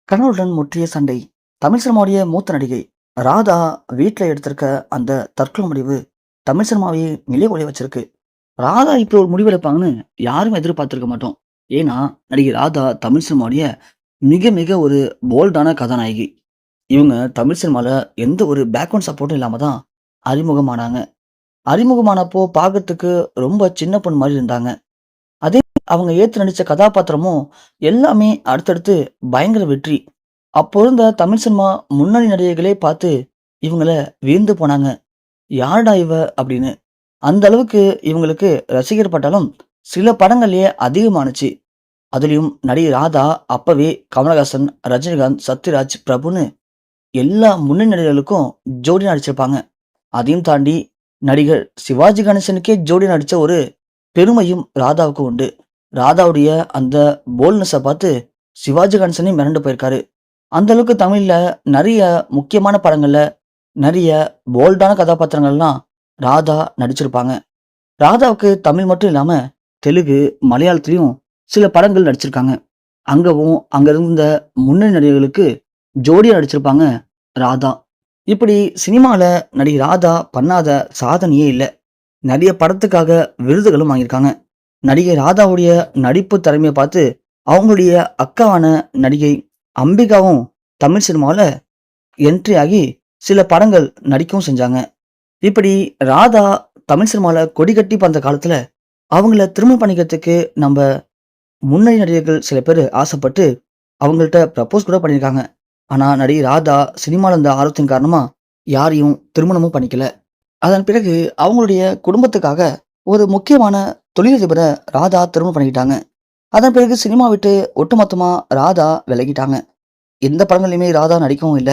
கணவருடன் முற்றிய சண்டை. தமிழ் சினிமாவுடைய மூத்த நடிகை ராதா வீட்ல எடுத்திருக்க அந்த தற்கொலை முடிவு தமிழ் சினிமாவையே நிலை ஒழிய வச்சிருக்கு. ராதா இப்படி ஒரு முடிவு எடுப்பாங்கன்னு யாரும் எதிர்பார்த்திருக்க மாட்டோம். ஏன்னா, நடிகை ராதா தமிழ் சினிமாவுடைய மிக மிக ஒரு போல்டான கதாநாயகி. இவங்க தமிழ் சினிமால எந்த ஒரு பேக்ரவுண்ட் சப்போர்ட்டும் இல்லாம தான் அறிமுகமானாங்க. அறிமுகமானப்போ பார்க்கறதுக்கு ரொம்ப சின்ன பொண்ணு மாரி இருந்தாங்க. அதே அவங்க ஏத்து நடிச்ச கதாபாத்திரமும் எல்லாமே அடுத்தடுத்து பயங்கர வெற்றி. அப்போ இருந்த தமிழ் சினிமா முன்னணி நடிகைகளே பார்த்து இவங்கள வியந்து போனாங்க. "யாருடா இவ?" அப்படின்னு. அந்த அளவுக்கு இவங்களுக்கு ரசிகர் பட்டாலும் சில படங்கள்லயே அதிகமானுச்சு. அதுலயும் நடிகை ராதா அப்பவே கமலஹாசன், ரஜினிகாந்த், சத்யராஜ், பிரபுன்னு எல்லா முன்னணி நடிகர்களுக்கும் ஜோடியா நடிச்சிருப்பாங்க. அதையும் தாண்டி நடிகர் சிவாஜி கணேசனுக்கே ஜோடியா நடிச்ச ஒரு பெருமையும் ராதாவுக்கு உண்டு. ராதாவுடைய அந்த போல்ட்னஸ பார்த்து சிவாஜி கணேசனே மிரண்டு போயிருக்காரு. அந்த அளவுக்கு தமிழ்ல நெறைய முக்கியமான படங்கள்ல, நெறைய போல்டான கதாபாத்திரங்கள்லாம் ராதா நடிச்சிருப்பாங்க. ராதாவுக்கு தமிழ் மட்டும் இல்லாம, தெலுங்கு, மலையாளத்திலயும் சில படங்கள் நடிச்சிருக்காங்க. அங்கவும் அங்க இருந்த முன்னணி நடிகர்களுக்கு ஜோடியா நடிச்சிருப்பாங்க ராதா. இப்படி சினிமால நடிகை ராதா பண்ணாத சாதனையே இல்ல. நெறைய படத்துக்காக விருதுகளும் வாங்கியிருக்காங்க. நடிகை ராதாவுடைய நடிப்பு திறமைய பார்த்து, அவங்களுடைய அக்காவான நடிகை அம்பிகாவும் தமிழ் சினிமாவுல என்ட்ரி ஆகி சில படங்கள் நடிக்கவும் செஞ்சாங்க. இப்படி ராதா தமிழ் சினிமால கொடிகட்டி பறந்த காலத்துல, அவங்கள திருமணம் பண்ணிக்கிறதுக்கு நம்ப முன்னணி நடிகர்கள் சில பேரு ஆசைப்பட்டு, அவங்கள்ட்ட ப்ரப்போஸ் கூட பண்ணியிருக்காங்க. ஆனா நடிகை ராதா சினிமால இருந்த ஆர்வத்தின் காரணமா யாரையும் திருமணமும் பண்ணிக்கல. அதன் பிறகு அவங்களுடைய குடும்பத்துக்காக ஒரு முக்கியமான தொழிலதிபர ராதா திருமணம் பண்ணிக்கிட்டாங்க. அதன் பிறகு சினிமா விட்டு ஒட்டுமொத்தமா ராதா விலகிட்டாங்க. எந்த படங்கள்லயுமே ராதா நடிக்கவும் இல்ல.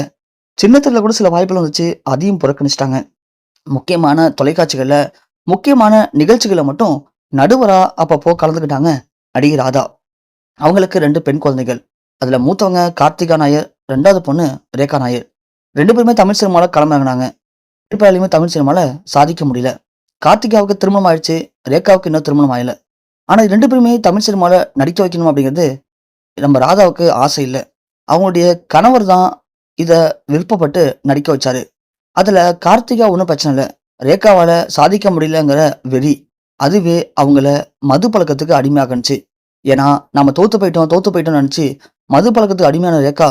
சின்ன திரையில கூட சில வாய்ப்புகள் வந்துச்சு. அதையும் புறக்கணிச்சுட்டாங்க. முக்கியமான தொலைக்காட்சிகள்ல, முக்கியமான நிகழ்ச்சிகள்ல மட்டும் நடுவரா அப்பப்போ கலந்துக்கிட்டாங்க நடிகை ராதா. அவங்களுக்கு 2 பெண் குழந்தைகள். அதுல மூத்தவங்க கார்த்திகா நாயர், 2வது பொண்ணு ரேகா நாயர். 2 பேருமே தமிழ் சினிமால களமிறங்குனாங்க. 2 பேராலயுமே தமிழ் சினிமால சாதிக்க முடியல. கார்த்திகாவுக்கு திருமணம் ஆயிடுச்சு. ரேகாவுக்கு இன்னும் திருமணம் ஆகல. ஆனா 2 பேருமே தமிழ் சினிமால நடிக்க வைக்கணும் அப்படிங்கிறது நம்ம ராதாவுக்கு ஆசை இல்ல. அவங்களுடைய கணவர் தான் இத விருப்பப்பட்டு நடிக்க வச்சாரு. அதுல கார்த்திகா ஒண்ணும் பிரச்சனை இல்ல. ரேகாவால சாதிக்க முடியலங்கிற வெறி. அதுவே அவங்கள மது பழக்கத்துக்கு அடிமையாக்குனுச்சு. ஏன்னா, நாம தோத்து போயிட்டோம், தோத்து போயிட்டோம்னு நெனச்சு மது பழக்கத்துக்கு அடிமையான ரேகா,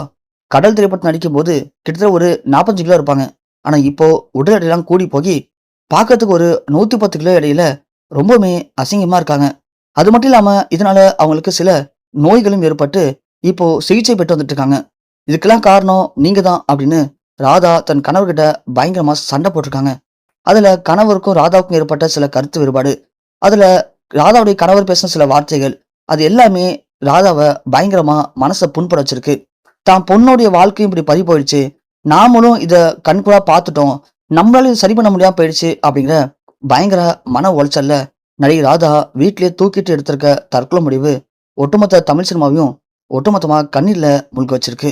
கடல் திரைப்படத்துல நடிக்கும்போது கிட்டத்தட்ட ஒரு 45 கிலோ இருப்பாங்க. ஆனா இப்போ உடல் எடையெல்லாம் கூடி போகி, பார்க்கறதுக்கு ஒரு 110 கிலோ எடையில ரொம்பவுமே அசிங்கமா இருக்காங்க. அது மட்டும் இல்லாம, இதனால அவங்களுக்கு சில நோய்களும் ஏற்பட்டு, இப்போ சிகிச்சை பெற்று வந்துட்டு இருக்காங்க. இதுக்கெல்லாம் காரணம் நீங்க தான் அப்படின்னு ராதா தன் கணவர்கிட்ட பயங்கரமா சண்டை போட்டிருக்காங்க. அதுல கணவருக்கும் ராதாவுக்கும் ஏற்பட்ட சில கருத்து வேறுபாடு. அதுல ராதாவுடைய கணவர் பேசின சில வார்த்தைகள், அது எல்லாமே ராதாவ பயங்கரமா மனச புண்பட வச்சிருக்கு. தான் பொண்ணுடைய வாழ்க்கையும் இப்படி பறி போயிடுச்சு. நாமளும் இத கண்கூடா பார்த்துட்டோம். நம்மளால இத சரி பண்ண முடியாம போயிடுச்சு அப்படிங்கிற பயங்கர மன உளைச்சல்ல நடிகை ராதா வீட்டிலேயே தூக்கிட்டு எடுத்திருக்க தற்கொலை முடிவு ஒட்டுமொத்த தமிழ் சினிமாவையும் ஒட்டுமொத்தமா கண்ணீர்ல மூழ்க வச்சிருக்கு.